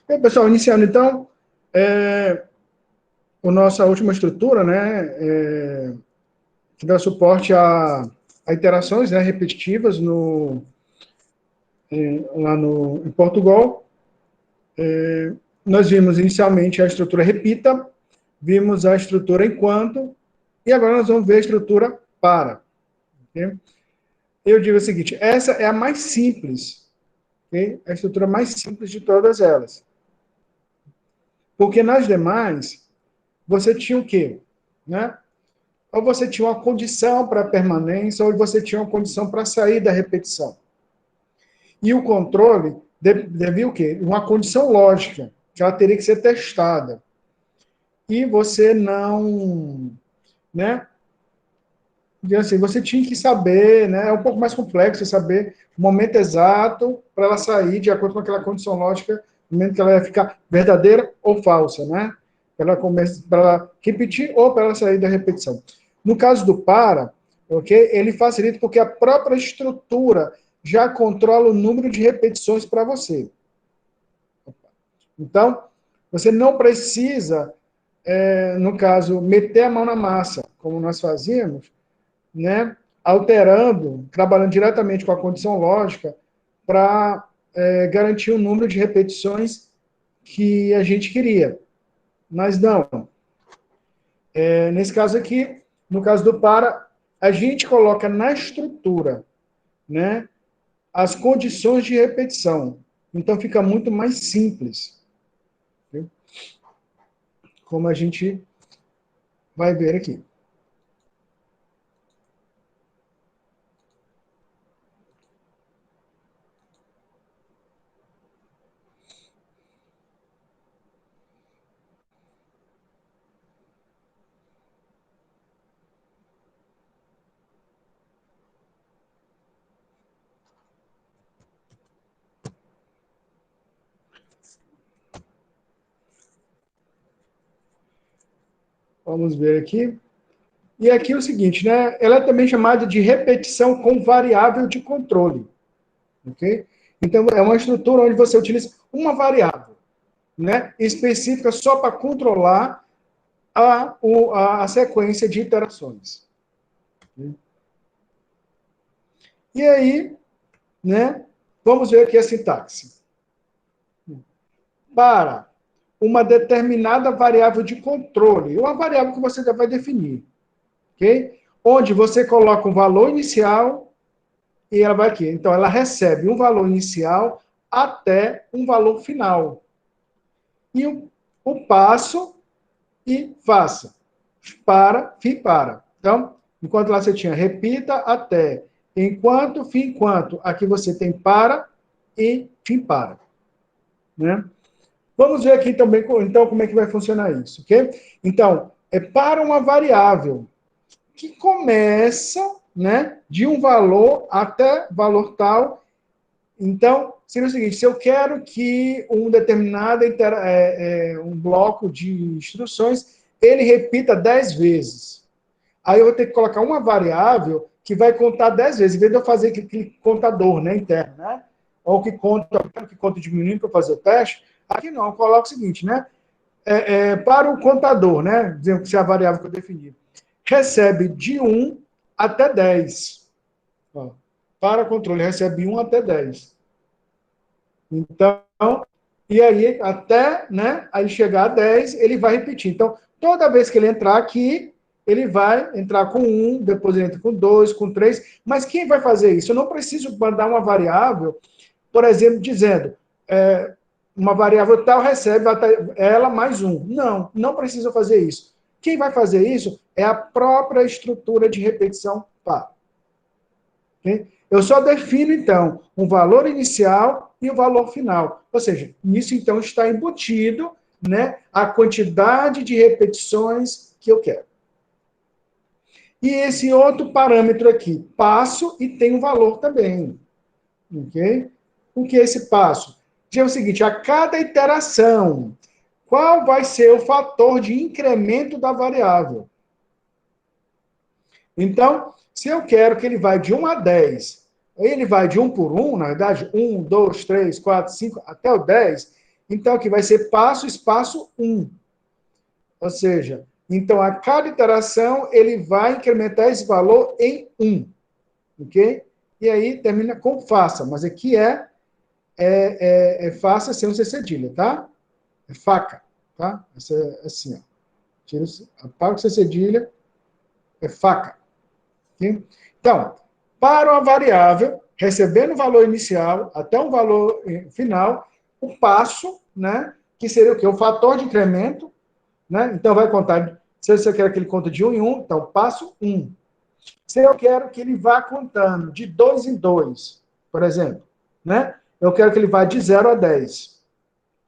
Bem, pessoal, iniciando então, a nossa última estrutura, né, que dá suporte a iterações, né, repetitivas lá em Portugal. Nós vimos inicialmente a estrutura repita, vimos a estrutura enquanto, e agora nós vamos ver a estrutura para. Okay? Eu digo o seguinte, essa é a mais simples, okay? A estrutura mais simples de todas elas. Porque nas demais, você tinha o quê? Né? Ou você tinha uma condição para permanência, ou você tinha uma condição para sair da repetição. E o controle devia o quê? Uma condição lógica, que ela teria que ser testada. E você não, né? Assim, você tinha que saber, né? É um pouco mais complexo saber o momento exato para ela sair de acordo com aquela condição lógica, no momento que ela ia ficar verdadeira ou falsa, né? Para ela repetir ou para ela sair da repetição. No caso do para, ok? Ele facilita porque a própria estrutura já controla o número de repetições para você. Então, você não precisa, no caso, meter a mão na massa, como nós fazíamos, né, alterando, trabalhando diretamente com a condição lógica para garantir o número de repetições que a gente queria. Mas não. Nesse caso aqui, no caso do para, a gente coloca na estrutura, né, as condições de repetição. Então fica muito mais simples. Viu? Como a gente vai ver aqui. Vamos ver aqui. E aqui é o seguinte, né? Ela é também chamada de repetição com variável de controle. Ok? Então, é uma estrutura onde você utiliza uma variável, né, específica só para controlar a sequência de iterações. E aí, né, vamos ver aqui a sintaxe. Para uma determinada variável de controle, uma variável que você já vai definir, ok? Onde você coloca um valor inicial e ela vai aqui. Então, ela recebe um valor inicial até um valor final. E o passo e faça. Fim, para. Então, enquanto lá você tinha repita até, enquanto, fim, enquanto. Aqui você tem para e fim, para. Né? Vamos ver aqui também, então, como é que vai funcionar isso, ok? Então, é para uma variável que começa, né, de um valor até valor tal. Então, seria o seguinte, se eu quero que um determinado um bloco de instruções, ele repita 10 vezes. Aí eu vou ter que colocar uma variável que vai contar 10 vezes, em vez de eu fazer aquele contador, né, interno, né? Ou que conta diminuindo para fazer o teste. Aqui não, eu coloco o seguinte, né? Para o contador, né? Dizendo que se é a variável que eu defini, recebe de 1 até 10. Ó, para o controle, recebe 1 até 10. Então, e aí até, né, aí chegar a 10, ele vai repetir. Então, toda vez que ele entrar aqui, ele vai entrar com 1, depois ele entra com 2, com 3, mas quem vai fazer isso? Eu não preciso mandar uma variável, por exemplo, dizendo, uma variável tal recebe ela mais 1. Não, não precisa fazer isso. Quem vai fazer isso é a própria estrutura de repetição par. Okay? Eu só defino, então, um valor inicial e o valor final. Ou seja, nisso, então, está embutido, né, a quantidade de repetições que eu quero. E esse outro parâmetro aqui, passo e tem um valor também. Ok? O que é esse passo? É o seguinte, a cada iteração, qual vai ser o fator de incremento da variável? Então, se eu quero que ele vá de 1 a 10, ele vai de 1 por 1, na verdade, 1, 2, 3, 4, 5, até o 10, Então, aqui vai ser passo, espaço 1. Ou seja, então, a cada iteração, ele vai incrementar esse valor em 1. Ok? E aí, termina com faça. Mas aqui faça sem o C cedilha, tá? É faca, tá? Essa é assim, ó. Tira, apaga o C cedilha, é faca. Ok? Então, para uma variável, recebendo o valor inicial até um valor final, o passo, né, que seria o quê? O fator de incremento, né? Então, vai contar, se você quer que ele conte de 1 em 1, então, passo 1. Se eu quero que ele vá contando de 2 em 2, por exemplo, né? Eu quero que ele vá de 0 a 10.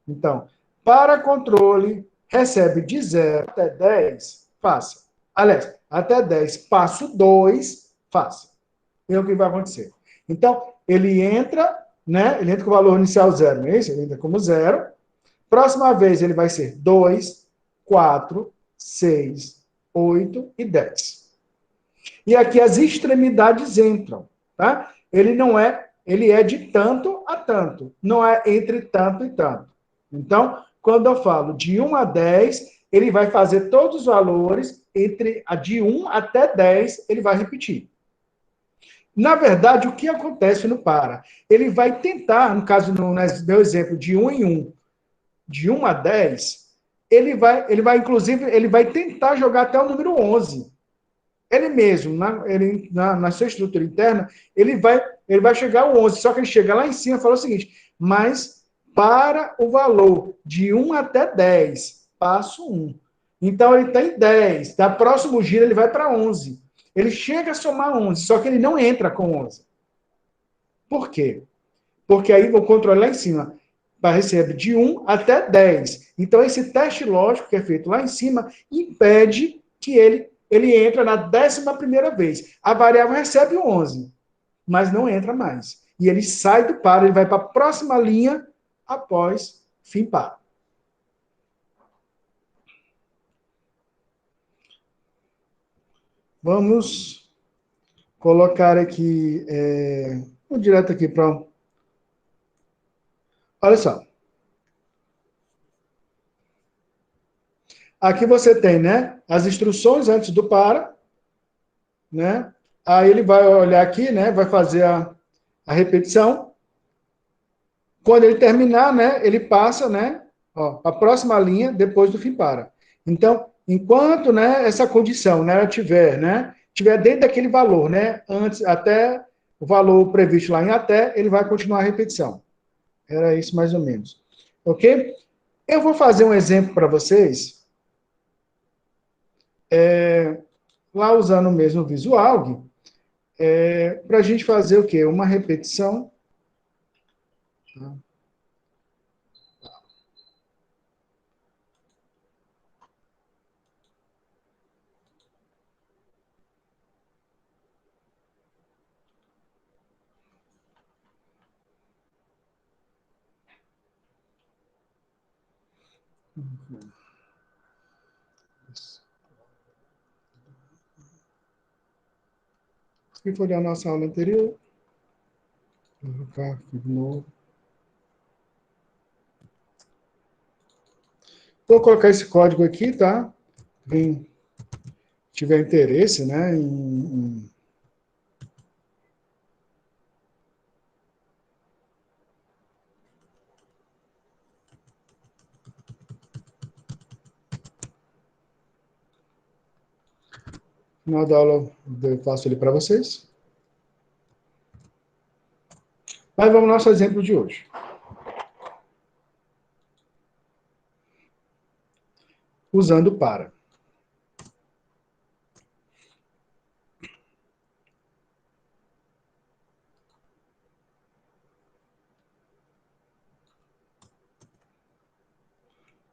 Então, para controle, recebe de 0 até 10, faça. Aliás, até 10, passo 2, faça. E é o que vai acontecer. Então, ele entra, né? Ele entra com o valor inicial 0, não é isso? Ele entra como 0. Próxima vez ele vai ser 2, 4, 6, 8 e 10. E aqui as extremidades entram, tá? Ele é de tanto a tanto, não é entre tanto e tanto. Então, quando eu falo de 1 a 10, ele vai fazer todos os valores entre a de 1 até 10, ele vai repetir. Na verdade, o que acontece no para? Ele vai tentar, no caso, no meu exemplo, de 1 em 1, de 1 a 10, inclusive, ele vai tentar jogar até o número 11. Ele mesmo, na sua estrutura interna, ele vai chegar ao 11, só que ele chega lá em cima e fala o seguinte, mas para o valor de 1 até 10, passo 1. Então, ele está em 10, da próximo giro ele vai para 11. Ele chega a somar 11, só que ele não entra com 11. Por quê? Porque aí o controle lá em cima recebe de 1 até 10. Então, esse teste lógico que é feito lá em cima impede que ele entra na 11ª vez. A variável recebe o 11, mas não entra mais. E ele sai do par, ele vai para a próxima linha após fim par. Vamos colocar aqui, vou direto aqui para... Olha só. Aqui você tem, né, as instruções antes do para, né? Aí ele vai olhar aqui, né, vai fazer a repetição. Quando ele terminar, né, ele passa, né, ó, a próxima linha depois do fim para. Então, enquanto, né, essa condição, né, tiver dentro daquele valor, né, antes até o valor previsto lá em até, ele vai continuar a repetição. Era isso mais ou menos. OK? Eu vou fazer um exemplo para vocês, lá usando o mesmo visual, para a gente fazer o quê? Uma repetição. Tá? Se for a nossa aula anterior, vou colocar aqui de novo. Vou colocar esse código aqui, tá? Quem tiver interesse, né, em final da aula eu faço ele para vocês. Mas vamos ao nosso exemplo de hoje. Usando para.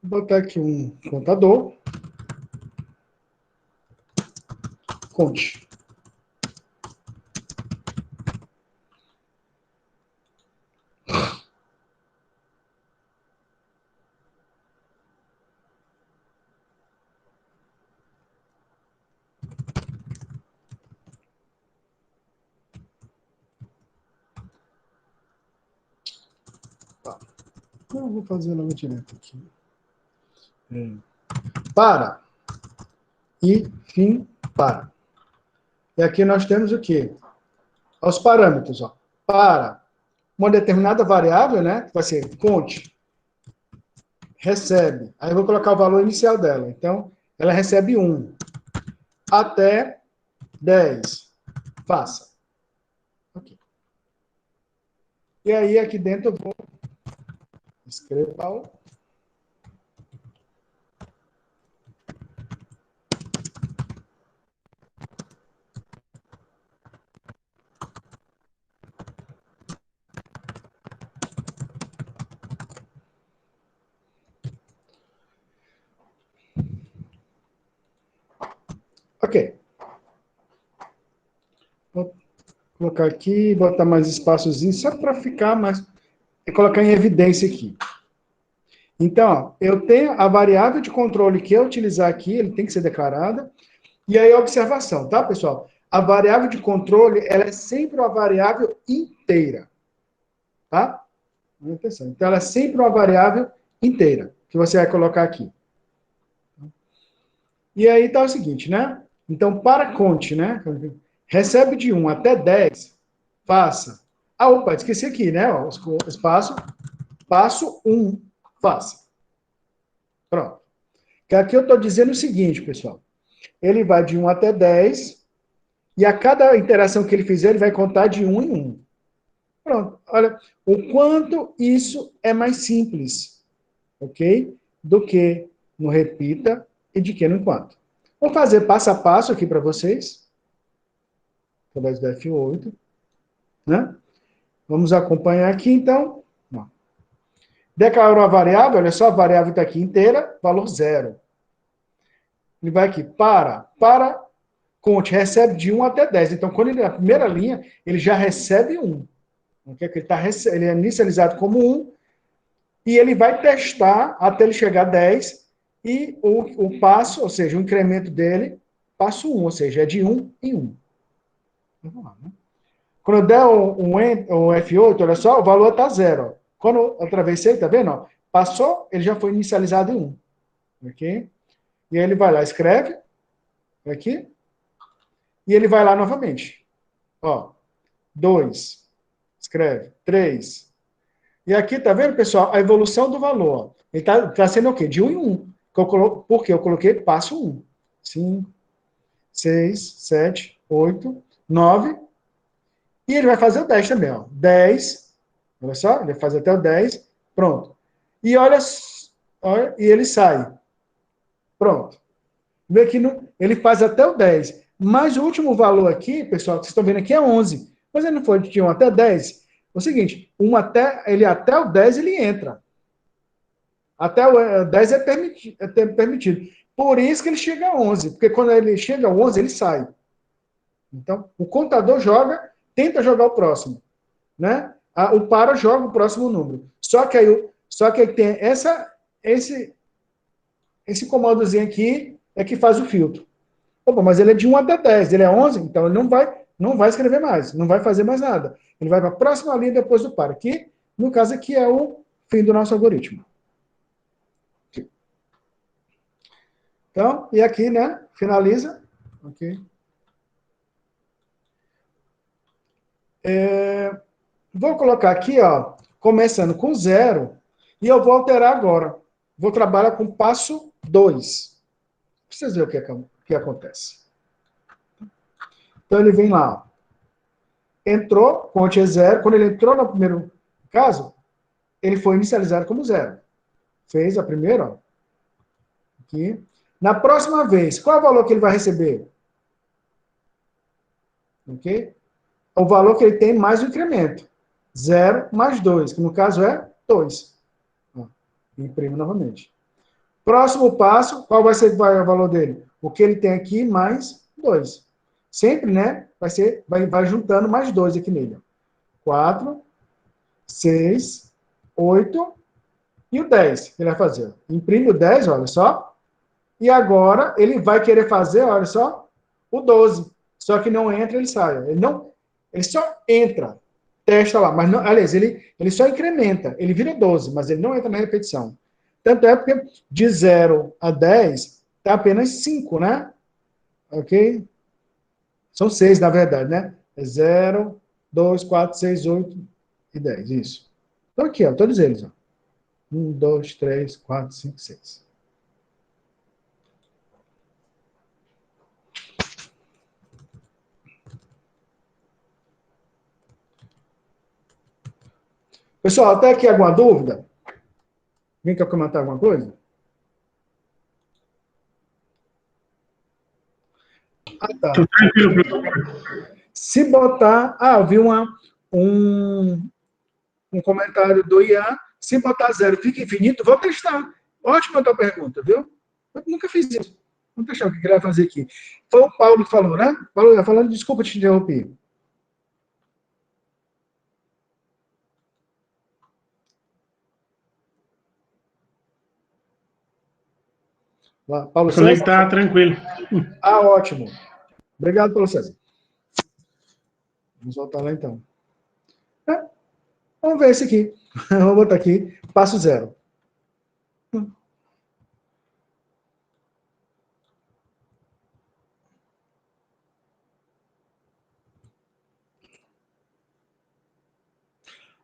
Vou botar aqui um contador. Conte. Tá. Eu vou fazer logo direto aqui. Para. E fim para. E aqui nós temos o quê? Os parâmetros. Ó. Para uma determinada variável, né? Que vai ser conte. Recebe. Aí eu vou colocar o valor inicial dela. Então, ela recebe 1. Até 10. Faça. Okay. E aí, aqui dentro, eu vou escrever. Ok. Vou colocar aqui, botar mais espaçozinho, só para ficar mais... E colocar em evidência aqui. Então, eu tenho a variável de controle que eu utilizar aqui, ele tem que ser declarada. E aí, a observação, tá, pessoal? A variável de controle, ela é sempre uma variável inteira. Tá? Atenção. Então, ela é sempre uma variável inteira, que você vai colocar aqui. E aí tá o seguinte, né? Então, para conte, né? Recebe de 1 até 10, faça. Ah, opa, esqueci aqui, né? Ó, espaço, passo 1, faça. Pronto. Que aqui eu estou dizendo o seguinte, pessoal. Ele vai de 1 até 10, e a cada interação que ele fizer, ele vai contar de 1 em 1. Pronto. Olha, o quanto isso é mais simples, ok? Do que no repita e de que no enquanto. Vou fazer passo a passo aqui para vocês, através do F8, né? Vamos acompanhar aqui, então. Declarou a variável, olha só, a variável está aqui inteira, valor 0. Ele vai aqui, para, conte, recebe de 1 até 10. Então, quando ele na primeira linha, ele já recebe 1. Ele é inicializado como 1, e ele vai testar até ele chegar a 10, e o passo, ou seja, o incremento dele, passo 1, ou seja, é de 1 em 1. Vamos lá, né? Quando eu der um F8, olha só, o valor está 0. Quando eu atravessei, tá vendo? Passou, ele já foi inicializado em 1. Ok? E aí ele vai lá, escreve, aqui, e ele vai lá novamente. Ó, 2, escreve, 3. E aqui, tá vendo, pessoal, a evolução do valor. Ele tá sendo o quê? De 1 em 1. Porque eu coloquei passo 1. 5, 6, 7, 8, 9. E ele vai fazer o 10 também, ó. 10. Olha só, ele faz até o 10. Pronto. E olha, e ele sai. Pronto. Vê que ele faz até o 10. Mas o último valor aqui, pessoal, que vocês estão vendo aqui é 11. Mas ele não foi de 1 até 10. É o seguinte, até o 10 ele entra. Até o 10 é permitido. Por isso que ele chega a 11. Porque quando ele chega a 11, ele sai. Então, o contador tenta jogar o próximo. Né? O para joga o próximo número. Só que aí tem esse comandozinho aqui é que faz o filtro. Opa, mas ele é de 1 até 10, ele é 11, então ele não vai escrever mais, não vai fazer mais nada. Ele vai para a próxima linha depois do para, que no caso aqui é o fim do nosso algoritmo. Então, e aqui, né, finaliza. Ok. Vou colocar aqui, ó, começando com 0, e eu vou alterar agora. Vou trabalhar com passo 2. Pra vocês verem o que acontece. Então, ele vem lá. Ó. Entrou, conte é 0. Quando ele entrou no primeiro caso, ele foi inicializado como 0. Fez a primeira, ó. Aqui. Na próxima vez, qual é o valor que ele vai receber? Ok? O valor que ele tem mais o incremento. 0 mais 2, que no caso é 2. Imprimo novamente. Próximo passo, qual vai ser o valor dele? O que ele tem aqui mais 2. Sempre, né? Vai juntando mais 2 aqui nele. 4, 6, 8 e o 10 que ele vai fazer. Imprime o 10, olha só. E agora ele vai querer fazer, olha só, o 12. Só que não entra, ele sai. Ele só entra. testa lá. Mas, não, aliás, ele só incrementa. Ele vira 12, mas ele não entra na repetição. Tanto é porque de 0 a 10 está apenas 5, né? Ok? São 6, na verdade, né? É 0, 2, 4, 6, 8 e 10. Isso. Então, aqui, ó, todos eles. Ó. 1, 2, 3, 4, 5, 6. Pessoal, até aqui alguma dúvida? Alguém quer comentar alguma coisa? Ah, tá. Tô tranquilo, professor. Se botar... Ah, eu vi um comentário do Ian. Se botar 0 fica infinito, vou testar. Ótima a tua pergunta, viu? Eu nunca fiz isso. Vamos testar o que ele vai fazer aqui. Foi o Paulo que falou, né? Paulo ia falando, desculpa te interromper. Paulo Falei que César? tá tranquilo. Ah, ótimo. Obrigado, Paulo César. Vamos voltar lá, então. Vamos ver esse aqui. Vou botar aqui, passo 0.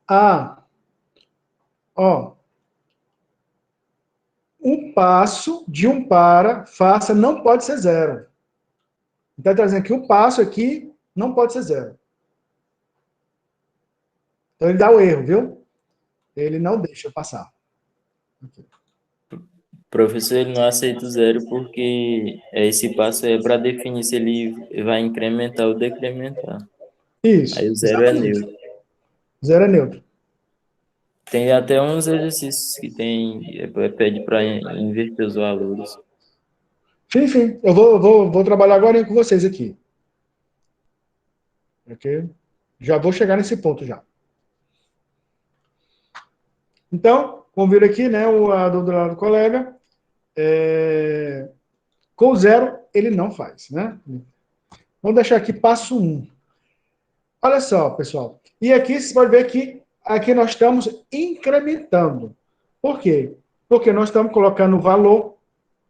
Ah, ó. Um passo de um para, faça, não pode ser 0. Então, está dizendo que o passo aqui não pode ser 0. Então, ele dá o erro, viu? Ele não deixa eu passar. Aqui. Professor, ele não aceita o 0 porque esse passo é para definir se ele vai incrementar ou decrementar. Isso. Aí o 0 é Exatamente. neutro. 0 é neutro. Tem até uns exercícios que pede para inverter os valores. Enfim, eu vou trabalhar agora com vocês aqui. Ok? Já vou chegar nesse ponto já. Então, vamos ver aqui, né, a dúvida do colega. Com 0, ele não faz, né? Vamos deixar aqui passo 1. Olha só, pessoal. E aqui você pode ver que aqui nós estamos incrementando. Por quê? Porque nós estamos colocando o valor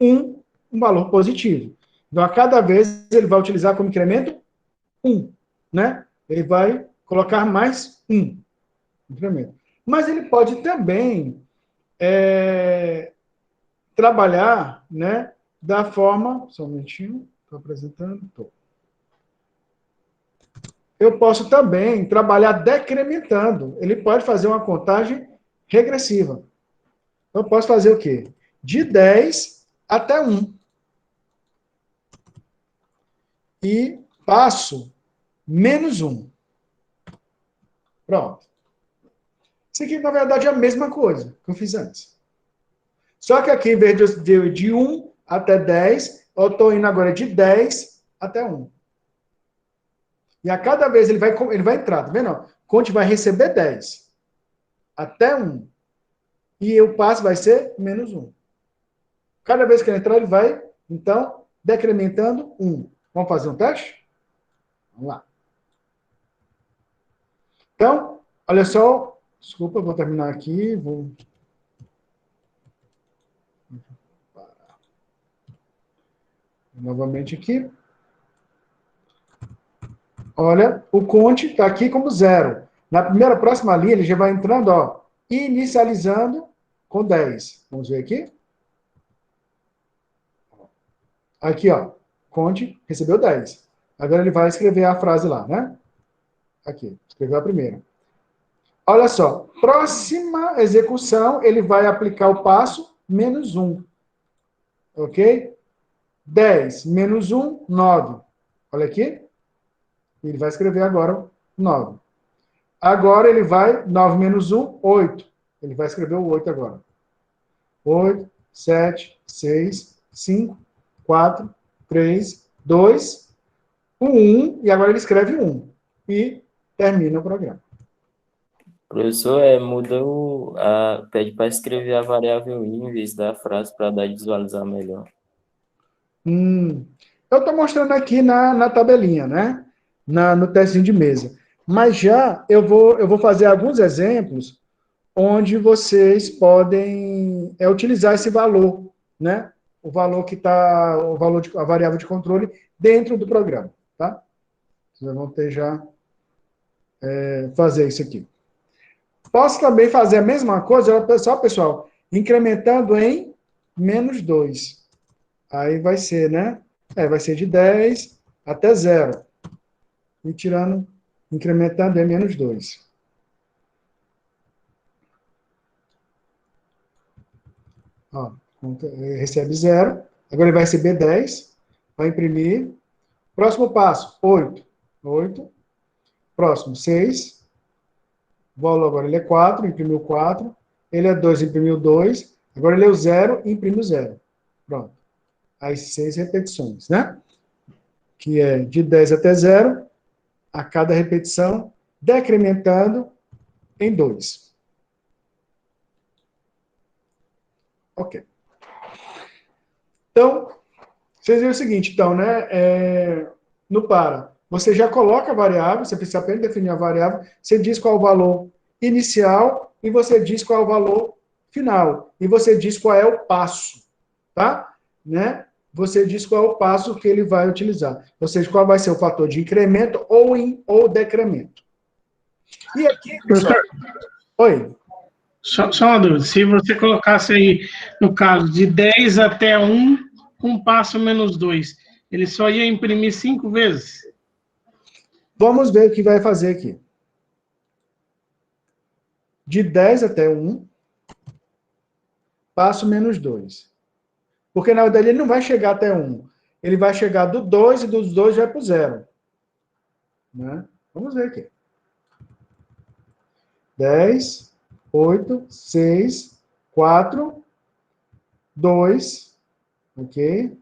1, um valor positivo. Então, a cada vez ele vai utilizar como incremento 1, né? Ele vai colocar mais 1, incremento. Mas ele pode também trabalhar, né, da forma... Só um momentinho, estou apresentando, estou. Eu posso também trabalhar decrementando. Ele pode fazer uma contagem regressiva. Eu posso fazer o quê? De 10 até 1. E passo menos 1. Pronto. Isso aqui, na verdade, é a mesma coisa que eu fiz antes. Só que aqui, em vez de 1 até 10, eu estou indo agora de 10 até 1. E a cada vez ele vai entrar, tá vendo? Conte vai receber 10 até 1. E o passo vai ser menos 1. Cada vez que ele entrar, ele vai, então, decrementando 1. Vamos fazer um teste? Vamos lá. Então, olha só. Desculpa, eu vou terminar aqui. Vou parar. Novamente aqui. Olha, o conte está aqui como 0. Na primeira próxima linha, ele já vai entrando, ó, inicializando com 10. Vamos ver aqui. Aqui, ó, Conte recebeu 10. Agora ele vai escrever a frase lá, né? Aqui, escreveu a primeira. Olha só, próxima execução, ele vai aplicar o passo menos 1. Ok? 10 menos 1, 9. Olha aqui. Ele vai escrever agora 9. Agora ele vai, 9 menos 1, 8. Ele vai escrever o 8 agora. 8, 7, 6, 5, 4, 3, 2, o 1, e agora ele escreve 1. E termina o programa. Professor, pede para escrever a variável i em vez da frase para dar e visualizar melhor. Eu estou mostrando aqui na tabelinha, né? No testinho de mesa. Mas já eu vou fazer alguns exemplos onde vocês podem utilizar esse valor, né? O valor que está, a variável de controle dentro do programa, tá? Vocês vão ter já fazer isso aqui. Posso também fazer a mesma coisa, só, pessoal, incrementando em -2. Aí vai ser, né? Vai ser de 10 até 0. E tirando, incrementando em -2. Ó, recebe 0. Agora ele vai receber 10. Vai imprimir. Próximo passo, 8. 8. Próximo, 6. O valor agora ele é 4, imprimiu 4. Ele é 2, imprimiu 2. Agora ele é o 0, imprime o 0. Pronto. As 6 repetições, né? Que é de 10 até 0, a cada repetição, decrementando em 2. Ok. Então, vocês viram o seguinte, então, né? No para, você já coloca a variável, você precisa apenas definir a variável, você diz qual é o valor inicial e você diz qual é o valor final. E você diz qual é o passo, tá? Né? Você diz qual é o passo que ele vai utilizar. Ou seja, qual vai ser o fator de incremento ou decremento. E aqui, pessoal... Oi. Só uma dúvida. Se você colocasse aí, no caso, de 10 até 1, um passo -2, ele só ia imprimir 5 vezes? Vamos ver o que vai fazer aqui. De 10 até 1, passo -2. Porque, na verdade, ele não vai chegar até 1. Ele vai chegar do 2 e dos 2 vai para o 0. Né? Vamos ver aqui. 10, 8, 6, 4, 2, ok?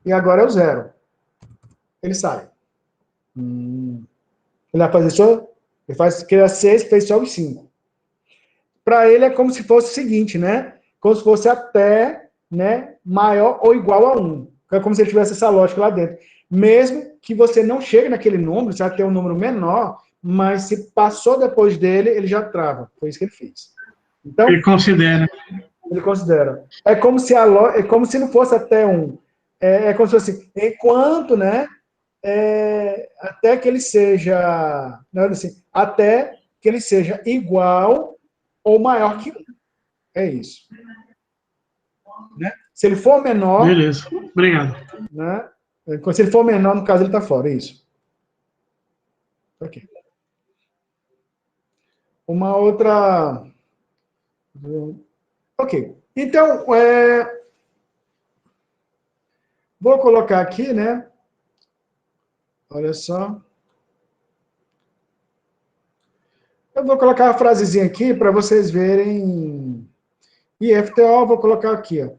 E agora é o 0. Ele sai. Ele vai fazer só... Ele faz criar 6, fez só os 5. Para ele é como se fosse o seguinte, né? Como se fosse até, né, maior ou igual a 1. É como se ele tivesse essa lógica lá dentro. Mesmo que você não chegue naquele número, você vai ter um número menor, mas se passou depois dele, ele já trava. Foi isso que ele fez. Então, ele considera. Ele considera. É como se não fosse até 1. É como se fosse assim, enquanto, né? Até que ele seja, não, assim, até que ele seja igual ou maior que 1. É isso. Né? Se ele for menor... Beleza, obrigado. Né? Se ele for menor, no caso, ele está fora, é isso. Ok. Uma outra... Ok. Então, vou colocar aqui, né? Olha só. Eu vou colocar a frasezinha aqui para vocês verem. E FTO, vou colocar aqui. Ó.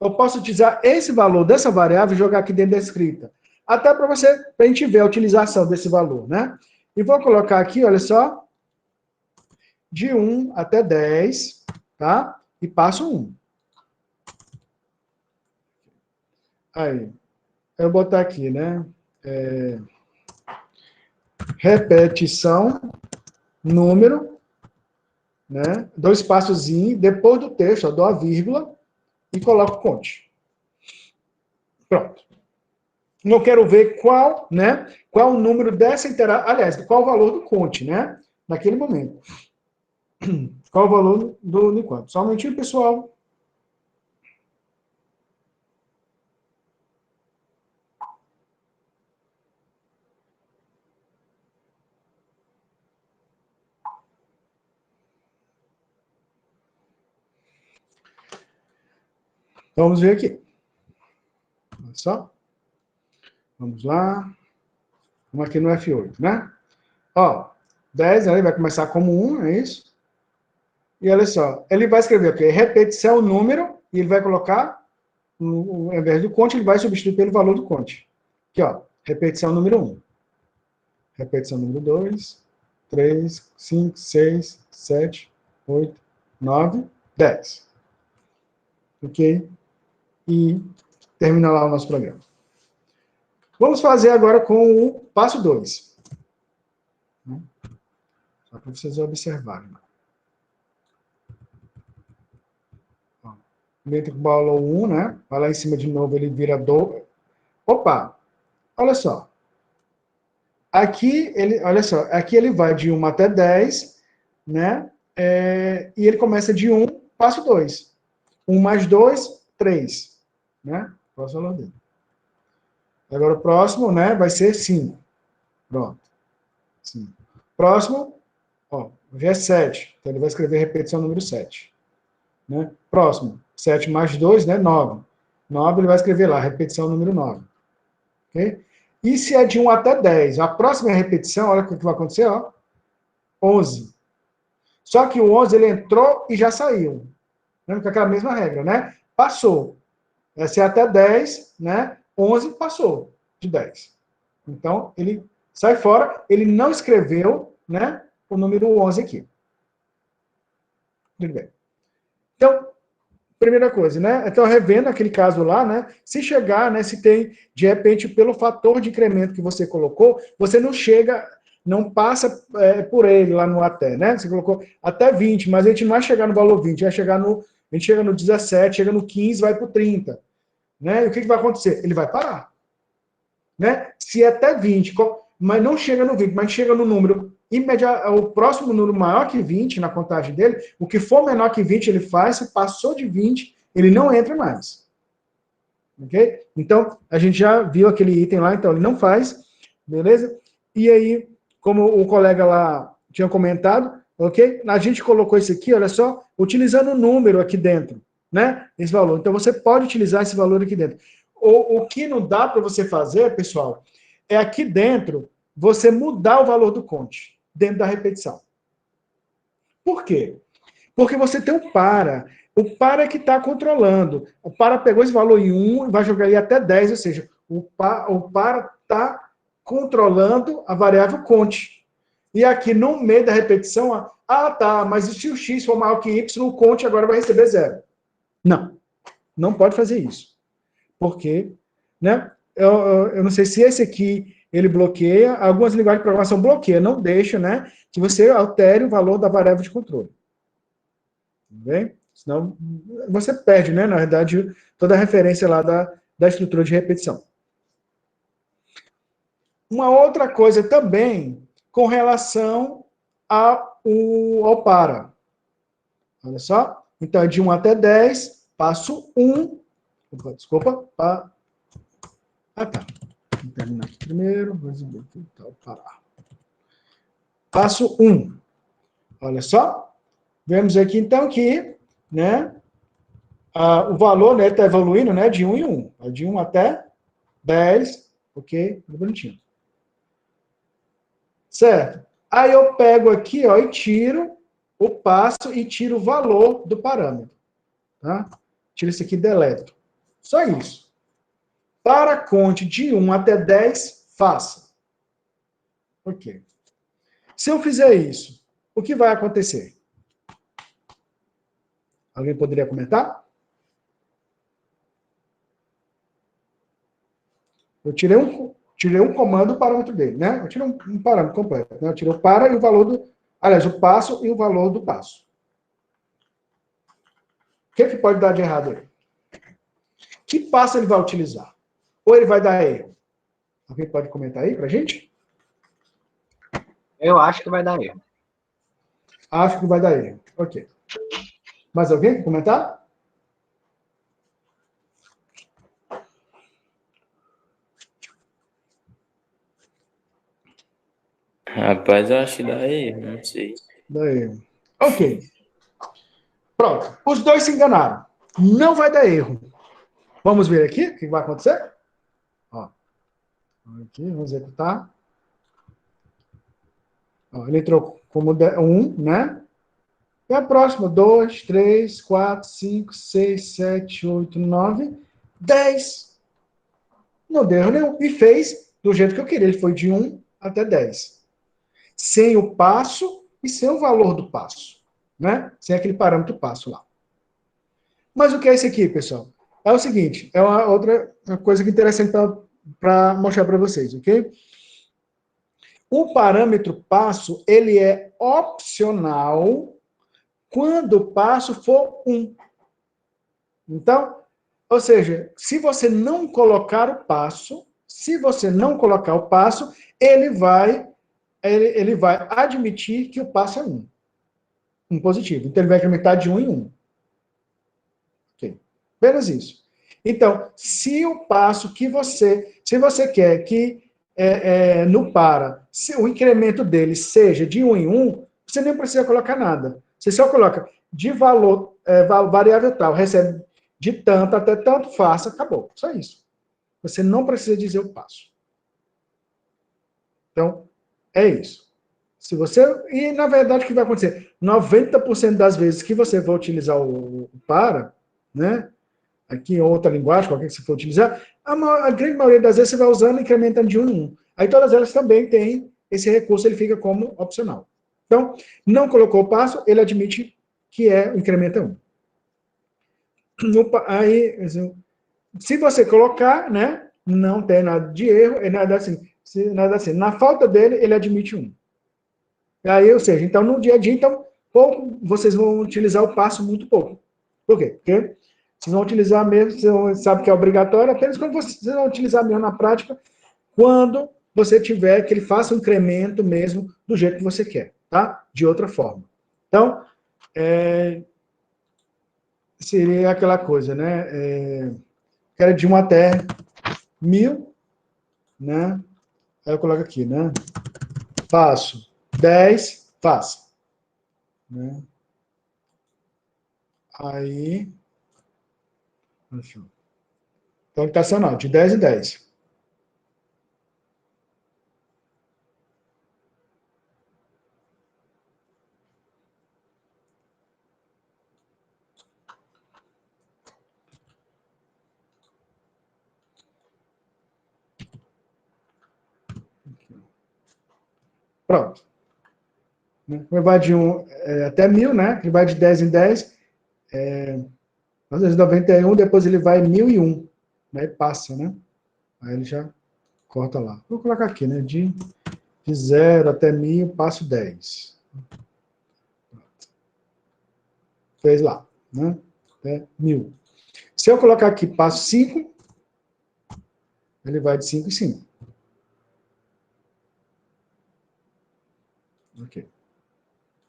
Eu posso utilizar esse valor dessa variável e jogar aqui dentro da escrita. Até para a gente ver a utilização desse valor, né? E vou colocar aqui, olha só, de 1 até 10, tá? E passo 1. Aí, eu vou botar aqui, né? Repetição, número, né? 2 passozinhos, depois do texto, eu dou a vírgula e coloco conte. Pronto. Não quero ver qual, né? Qual o número dessa interação, aliás, qual o valor do conte, né? Naquele momento. Qual o valor do enquanto. Só um momentinho, pessoal. Vamos ver aqui. Olha só. Vamos lá. Vamos aqui no F8, né? Ó, 10, aí vai começar como 1, é isso? E olha só, ele vai escrever aqui, repetição, número, e ele vai colocar, ao invés do conte, ele vai substituir pelo valor do conte. Aqui, ó, repetição número 1. Repetição número 2, 3, 5, 6, 7, 8, 9, 10. Ok? E termina lá o nosso programa. Vamos fazer agora com o passo 2. Né? Só para vocês observarem. Entra com o valor 1, né? Vai lá em cima de novo, ele vira 2. Opa! Olha só. Aqui ele vai de 1 até 10, né? E ele começa de 1, passo 2. 1 mais 2, 3. Né? Próximo valor dele. Agora o próximo, né, vai ser 5. Pronto. 5. Próximo, ó, já é 7. Então ele vai escrever repetição número 7. Né? Próximo, 7 mais 2, né, 9. 9 ele vai escrever lá, repetição número 9. Ok? E se é de 1 até 10? A próxima repetição, olha o que vai acontecer, ó. 11. Só que o 11 ele entrou e já saiu. Lembra com aquela mesma regra, né? Passou. Se é até 10, né? 11 passou de 10. Então, ele sai fora, ele não escreveu, né, o número 11 aqui. Tudo bem. Então, primeira coisa, né? Então, revendo aquele caso lá, né? Se chegar, né? Se tem, de repente, pelo fator de incremento que você colocou, você não chega, não passa por ele lá no até, né? Você colocou até 20, mas a gente não vai chegar no valor 20, vai chegar no, a gente chega no 17, chega no 15, vai para o 30. Né? E o que vai acontecer? Ele vai parar. Né? Se é até 20, mas não chega no 20, mas chega no número imediato, o próximo número maior que 20 na contagem dele, o que for menor que 20 ele faz, se passou de 20, ele não entra mais. Ok? Então, a gente já viu aquele item lá, então ele não faz, beleza? E aí, como o colega lá tinha comentado, ok? A gente colocou isso aqui, olha só, utilizando o número aqui dentro, né? Esse valor. Então, você pode utilizar esse valor aqui dentro. O que não dá para você fazer, pessoal, é aqui dentro você mudar o valor do conte, dentro da repetição. Por quê? Porque você tem o para. O para é que está controlando. O para pegou esse valor em 1 e vai jogar ele até 10, ou seja, o para está controlando a variável conte. E aqui no meio da repetição, tá, mas se o x for maior que y, o conte agora vai receber 0. Não, não pode fazer isso. Porque, né, eu não sei se esse aqui ele bloqueia, algumas linguagens de programação bloqueiam, não deixa, né, que você altere o valor da variável de controle. Bem? Senão você perde, né, na verdade, toda a referência lá da estrutura de repetição. Uma outra coisa também com relação ao para. Olha só. Então, é de 1 até 10, passo 1. Desculpa. Tá. Vou terminar aqui primeiro. Parar. Passo 1. Olha só. Vemos aqui, então, que, né, o valor, né, está evoluindo, né, de 1 em 1. É de 1 até 10. Ok? Tudo bonitinho. Certo? Aí eu pego aqui, ó, e tiro o passo e tiro o valor do parâmetro. Tá? Tiro isso aqui e deleto. Só isso. Para conte de 1 até 10, faça. Ok. Se eu fizer isso, o que vai acontecer? Alguém poderia comentar? Eu tirei um comando do parâmetro dele, né? Eu tirei um parâmetro completo. Né? Eu tirei o para e o valor do... Aliás, o passo e o valor do passo. O que pode dar de errado aí? Que passo ele vai utilizar? Ou ele vai dar erro? Alguém pode comentar aí pra gente? Eu acho que vai dar erro. Acho que vai dar erro. Ok. Mais alguém quer comentar? Rapaz, eu acho que dá erro, não sei. Dá erro. Ok. Pronto. Os dois se enganaram. Não vai dar erro. Vamos ver aqui o que vai acontecer? Ó. Aqui, vamos executar. Ó, ele entrou como 1, né? E a próxima, 2, 3, 4, 5, 6, 7, 8, 9, 10. Não deu erro nenhum. E fez do jeito que eu queria. Ele foi de 1 até 10. Sem o passo e sem o valor do passo. Né? Sem aquele parâmetro passo lá. Mas o que é isso aqui, pessoal? É o seguinte, é uma coisa que é interessante para mostrar para vocês, ok? O parâmetro passo, ele é opcional quando o passo for 1. Então, ou seja, se você não colocar o passo, ele vai admitir que o passo é 1 positivo. Então, ele vai incrementar de 1 em 1. Ok. Apenas isso. Então, se o passo que se você quer que no para, se o incremento dele seja de 1 em 1, você nem precisa colocar nada. Você só coloca de valor, variável tal, recebe de tanto até tanto, faça, acabou. Só isso. Você não precisa dizer o passo. Então, é isso. E, na verdade, o que vai acontecer? 90% das vezes que você for utilizar o para, né? Aqui em outra linguagem, qualquer que você for utilizar, a grande maioria das vezes você vai usando e incrementando de 1 em 1. Aí todas elas também têm esse recurso, ele fica como opcional. Então, não colocou o passo, ele admite que o incremento é 1. Aí, se você colocar, né, não tem nada de erro, é nada assim. Na falta dele, ele admite 1. Aí, ou seja, então no dia a dia, então, vocês vão utilizar o passo muito pouco. Por quê? Porque vocês vão utilizar mesmo, você sabe que é obrigatório, apenas quando vocês vão utilizar mesmo na prática, quando você tiver que ele faça um incremento mesmo do jeito que você quer, tá? De outra forma. Então, seria aquela coisa, né? Que era de 1 até 1000, né? Aí eu coloco aqui, né? Faço 10, faça. Né? Aí, então ele está sendo de 10 em 10. Pronto. Vai de 1 até 1000, né? Ele vai de 10 em 10. 91, depois ele vai 1001. Né? E passa, né? Aí ele já corta lá. Vou colocar aqui, né? De 0 até 1000, passo 10. Fez lá, né? Até 1000. Se eu colocar aqui passo 5, ele vai de 5 em 5. Ok.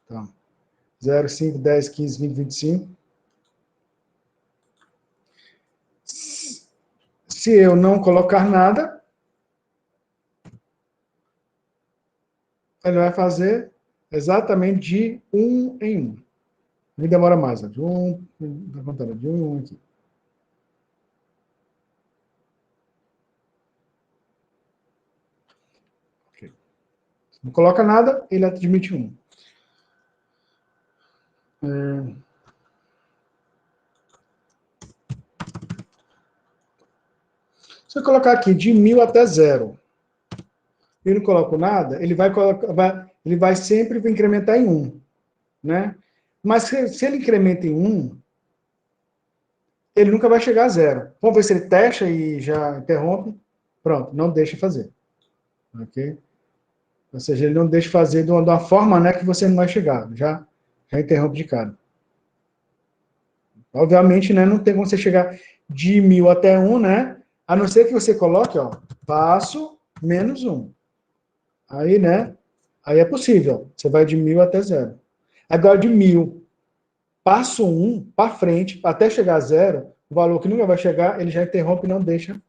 Então, 0, 5, 10, 15, 20, 25. Se eu não colocar nada, ele vai fazer exatamente de 1 em 1. Nem demora mais. De 1, tá contando, de 1 em 1 aqui. Okay. Se não coloca nada, ele admite 1. Se eu colocar aqui de 1000 até 0, e não coloco nada, ele vai sempre incrementar em 1. Né? Mas se ele incrementa em 1, ele nunca vai chegar a 0. Vamos ver se ele testa e já interrompe. Pronto, não deixa fazer. Ok? Ou seja, ele não deixa fazer de uma forma, né, que você não vai chegar. Já interrompe de cara. Obviamente, né, não tem como você chegar de 1000 até 1, né? A não ser que você coloque, ó, passo menos 1. Aí, né? Aí é possível. Você vai de 1000 até 0. Agora, de 1000, passo 1 para frente, até chegar a 0, o valor que nunca vai chegar, ele já interrompe e não deixa,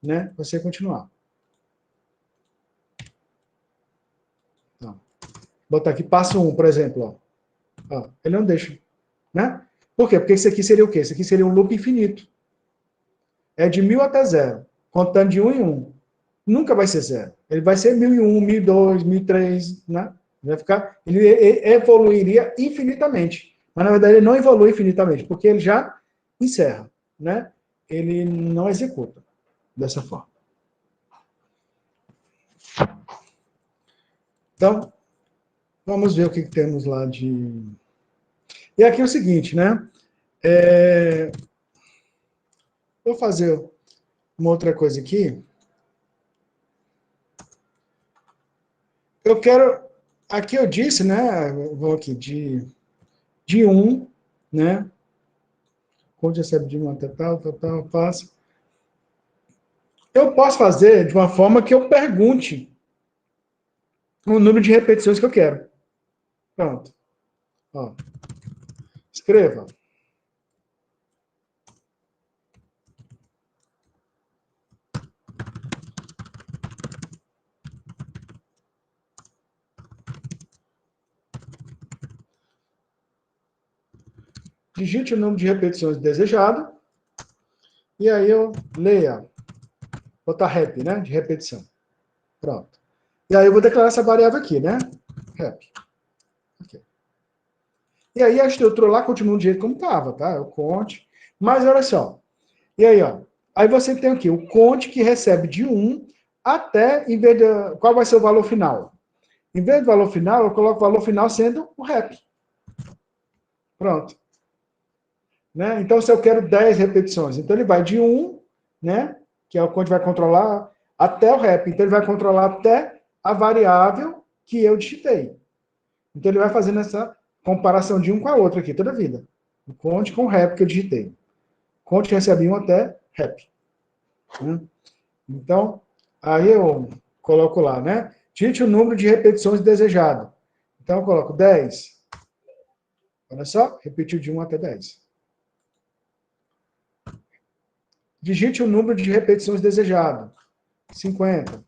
né, você continuar. Então, botar aqui passo 1, por exemplo. Ó, ele não deixa. Né? Por quê? Porque isso aqui seria o quê? Isso aqui seria um loop infinito. É de 1000 até 0, contando de 1 em 1. Nunca vai ser 0. Ele vai ser 1001, 1002, 1003, né? Ele evoluiria infinitamente. Mas, na verdade, ele não evolui infinitamente, porque ele já encerra. Né? Ele não executa dessa forma. Então, vamos ver o que temos lá de... E aqui é o seguinte, né? Vou fazer uma outra coisa aqui. eu quero... Aqui eu disse, né? Vou aqui, de 1, né? Quando recebe de 1 até tal, passa. Eu posso fazer de uma forma que eu pergunte o número de repetições que eu quero. Pronto. Ó. Escreva. Digite o número de repetições desejado. E aí eu leia. Vou botar rep, né? De repetição. Pronto. E aí eu vou declarar essa variável aqui, né? Rep. Okay. E aí a estrutura lá continua do jeito como estava, tá? Eu conte. Mas olha só. E aí, ó. Aí você tem aqui o conte que recebe de 1 até, em vez de... Qual vai ser o valor final? Em vez do valor final, eu coloco o valor final sendo o rep. Pronto. Né? Então, se eu quero 10 repetições, então ele vai de 1, né? Que é o conte vai controlar, até o rep. Então, ele vai controlar até a variável que eu digitei. Então, ele vai fazendo essa comparação de um com a outra aqui, toda a vida. O conte com o rep que eu digitei. Conte recebe 1 até rep. Né? Então, aí eu coloco lá, né? Digite o número de repetições desejado. Então, eu coloco 10. Olha só, repetiu de 1 até 10. Digite o número de repetições desejado. 50.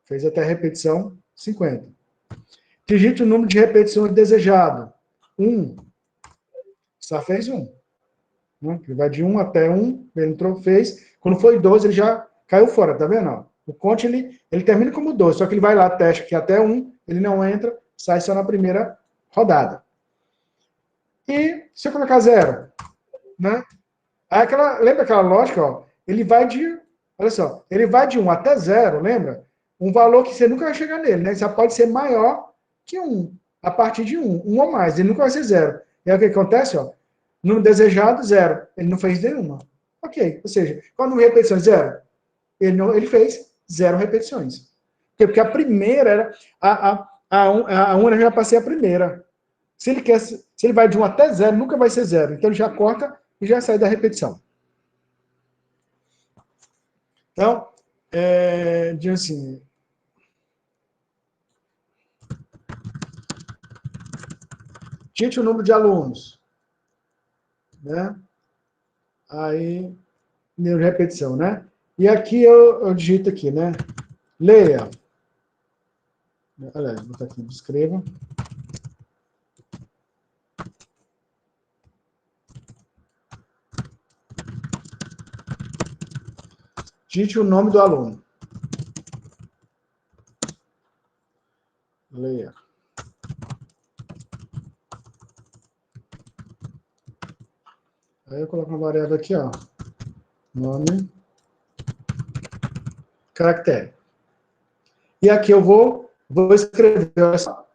Fez até a repetição 50. Digite o número de repetições desejado. 1. Só fez 1. Né? Ele vai de 1 até 1. Ele entrou, fez. Quando foi 12, ele já caiu fora, tá vendo? O conte, ele termina como 12, só que ele vai lá, testa que até 1, ele não entra, sai só na primeira rodada. E se eu colocar 0, né? Aí lembra aquela lógica, ó? Ele vai de, olha só, ele vai de 1 até 0, lembra? Um valor que você nunca vai chegar nele, né? Já pode ser maior que 1, a partir de 1 ou mais, ele nunca vai ser 0. E aí o que acontece, ó? Número desejado, 0. Ele não fez nenhuma. Ok, ou seja, qual o número de repetições? 0. Ele fez 0 repetições. Por quê? Porque a primeira era, a 1 eu já passei a primeira. Se ele vai de 1 até 0, nunca vai ser 0. Então ele já corta e já sai da repetição. Então, diz assim, digite o número de alunos, né? Aí, número de repetição, né? E aqui eu digito aqui, né? Leia. Aliás, vou botar aqui, escreva. Digite o nome do aluno. Leia. Aí eu coloco uma variável aqui, ó. Nome. Caractere. E aqui eu vou escrever, olha só.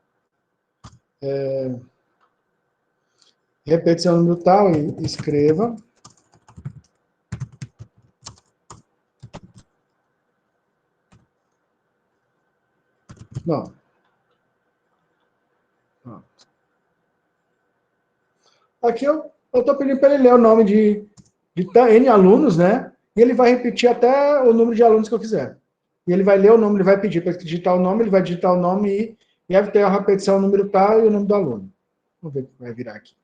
Repetição número tal e escreva. Não. Aqui eu estou pedindo para ele ler o nome de N alunos, né? E ele vai repetir até o número de alunos que eu quiser. E ele vai ler o nome, ele vai pedir para digitar o nome, ele vai digitar o nome e vai ter a repetição, o número tal e o nome do aluno. Vamos ver o que vai virar aqui.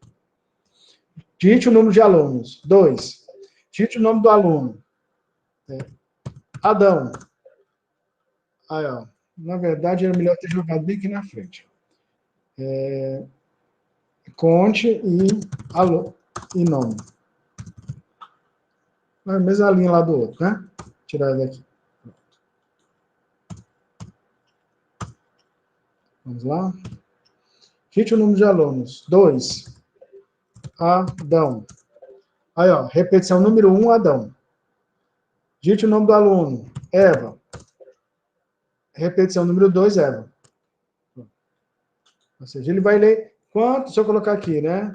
Digite o número de alunos. 2. Digite o nome do aluno. Adão. Aí, ó. Na verdade, era melhor ter jogado bem aqui na frente. Conte e nome. A mesma linha lá do outro, né? Tirar daqui. Vamos lá. Digite o número de alunos. 2. Adão. Aí, ó. Repetição número 1, Adão. Digite o nome do aluno. Eva. Repetição número 2, Eva. Ou seja, ele vai ler quanto, se eu colocar aqui, né?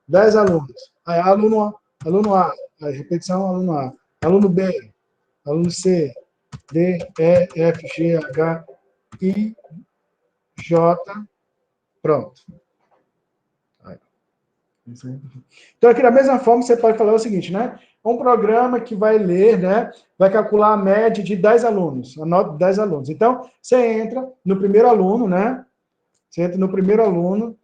10 alunos. Aí, aluno A. Aí, repetição, aluno A. Aluno B. Aluno C. D, E, F, G, H, I, J. Pronto. Então, aqui da mesma forma, você pode falar o seguinte, né? Um programa que vai ler, né? Vai calcular a média de 10 alunos, a nota de 10 alunos. Então, você entra no primeiro aluno, né? Você entra no primeiro aluno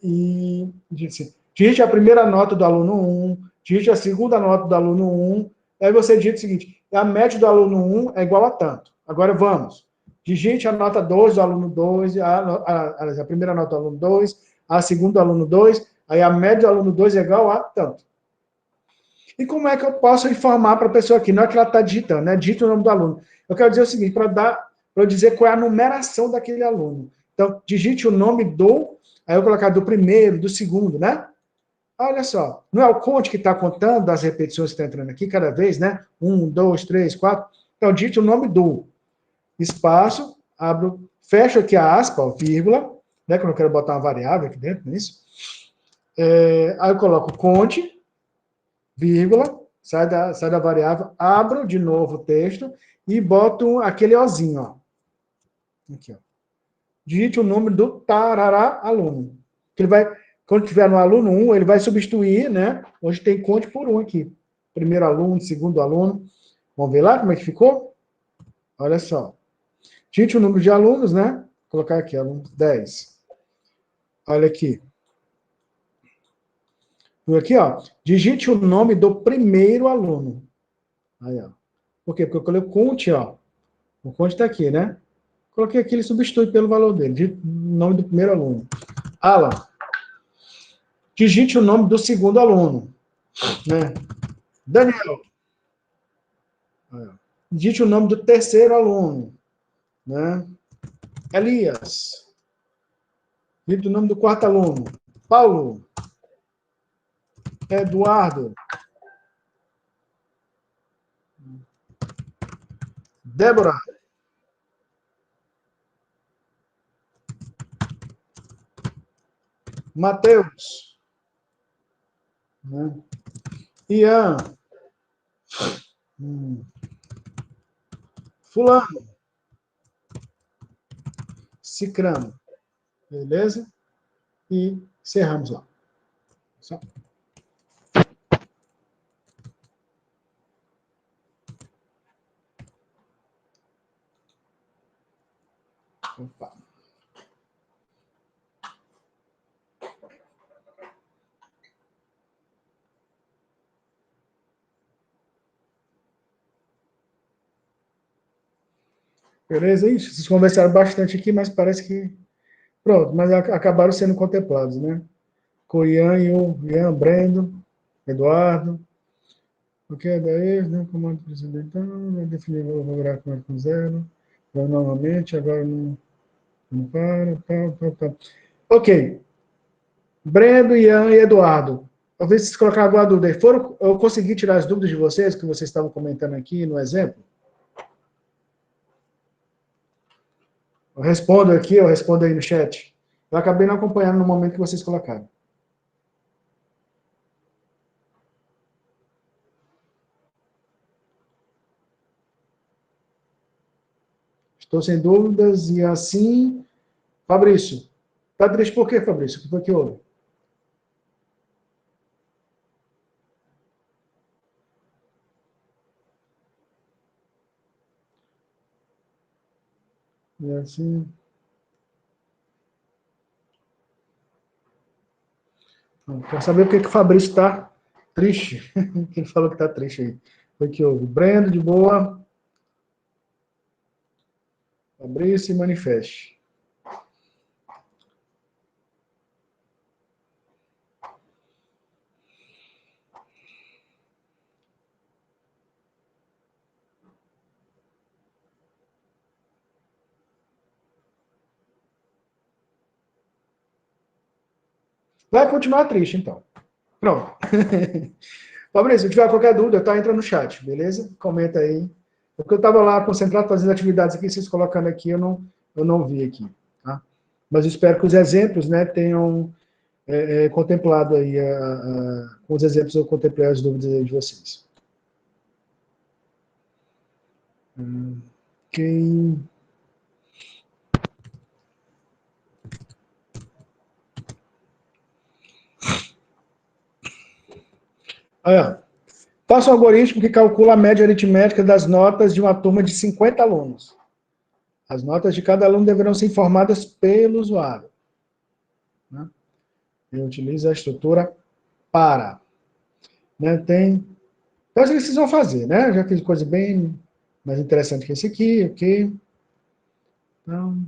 e digite a primeira nota do aluno 1, digite a segunda nota do aluno 1, aí você digita o seguinte, a média do aluno 1 é igual a tanto. Agora vamos. Digite a nota 2 do aluno 2, a primeira nota do aluno 2, a segunda do aluno 2, aí a média do aluno 2 é igual a tanto. E como é que eu posso informar para a pessoa aqui? Não é que ela está digitando, né? Digita o nome do aluno. Eu quero dizer o seguinte, para eu dizer qual é a numeração daquele aluno. Então, digite o nome aí eu vou colocar do primeiro, do segundo, né? Olha só, não é o Conte que está contando das repetições que está entrando aqui cada vez, né? 1, 2, 3, 4. Então, digite o nome do espaço, abro, fecho aqui a aspa, ó, vírgula, né? Que eu não quero botar uma variável aqui dentro, não é isso? Aí eu coloco Conte, vírgula, sai da variável, abro de novo o texto e boto aquele ozinho, ó. Aqui, ó. Digite o número do tarará aluno. Ele vai, quando tiver no aluno 1, ele vai substituir, né? Hoje tem conte por 1 aqui. Primeiro aluno, segundo aluno. Vamos ver lá como é que ficou? Olha só. Digite o número de alunos, né? Vou colocar aqui, alunos 10. Olha aqui. Aqui, ó. Digite o nome do primeiro aluno. Aí, ó. Por quê? Porque eu coloquei o conte, ó. O conte está aqui, né? Coloquei aqui, ele substitui pelo valor dele. Digite o nome do primeiro aluno. Alan. Digite o nome do segundo aluno. Né? Daniel. Digite o nome do terceiro aluno. Né? Elias. Digite o nome do quarto aluno. Paulo. Eduardo. Débora. Mateus. Né? Ian. Fulano. Cicrano. Beleza? E encerramos lá. Só. Opa. Beleza? Ixi, vocês conversaram bastante aqui, mas parece que... Pronto, mas acabaram sendo contemplados, né? Com o Ian e o Ian, Brendo, Eduardo. O que é daí, né? Comando presidental, definir o gráfico com zero. Novamente, agora não para, tal. Ok. Brendo, Ian e Eduardo. Talvez vocês colocaram alguma dúvida aí. Eu consegui tirar as dúvidas de vocês, que vocês estavam comentando aqui no exemplo? Eu respondo aqui, eu respondo aí no chat. Eu acabei não acompanhando no momento que vocês colocaram. Estou sem dúvidas e assim... Fabrício. Tá triste por quê, Fabrício? O que foi que houve? E assim... Quero saber por que o Fabrício está triste. Ele falou que está triste aí. Foi que houve. Brendo, de boa. Fabrício, se manifeste. Vai continuar triste, então. Pronto. Fabrício, se tiver qualquer dúvida, tá? Entra no chat, beleza? Comenta aí. Porque eu estava lá concentrado fazendo atividades aqui, vocês colocando aqui, eu não vi aqui. Tá? Mas eu espero que os exemplos, né, tenham contemplado aí, com os exemplos eu contemplei as dúvidas aí de vocês. Ok. Olha, faça um algoritmo que calcula a média aritmética das notas de uma turma de 50 alunos. As notas de cada aluno deverão ser informadas pelo usuário. Né? E utiliza a estrutura para. Né? Tem. Então, isso que vocês vão fazer, né? Já fiz coisa bem mais interessante que esse aqui, ok? Então,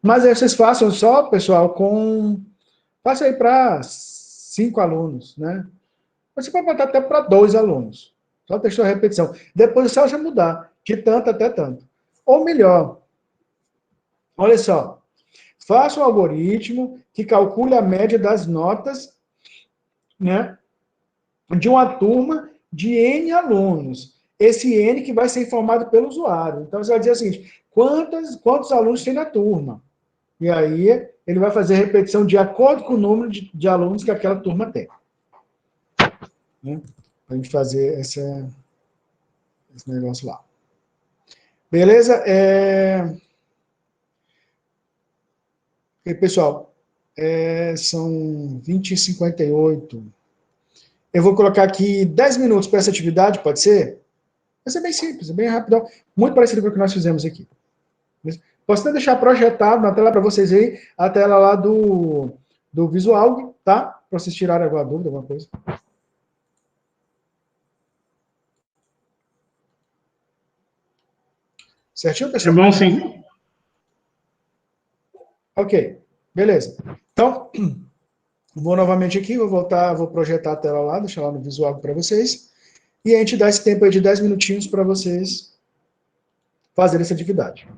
mas aí vocês façam só, pessoal, com. Faça aí para 5 alunos, né? Você pode botar até para 2 alunos. Só testou a repetição. Depois é só você mudar, de tanto até tanto. Ou melhor, olha só. Faça um algoritmo que calcule a média das notas, né, de uma turma de N alunos. Esse N que vai ser informado pelo usuário. Então, você vai dizer o seguinte, quantos alunos tem na turma? E aí, ele vai fazer a repetição de acordo com o número de alunos que aquela turma tem. Né? Para a gente fazer esse negócio lá. Beleza? E, pessoal, são 20h58. Eu vou colocar aqui 10 minutos para essa atividade, pode ser? Vai ser bem simples, bem rápido. Muito parecido com o que nós fizemos aqui. Posso até deixar projetado na tela para vocês aí, a tela lá do visual, tá? Para vocês tirarem alguma dúvida, alguma coisa. Certinho, pessoal? É bom sim. Ok, beleza. Então, vou novamente aqui, vou projetar a tela lá, deixar lá no visual para vocês. E a gente dá esse tempo aí de 10 minutinhos para vocês fazerem essa atividade.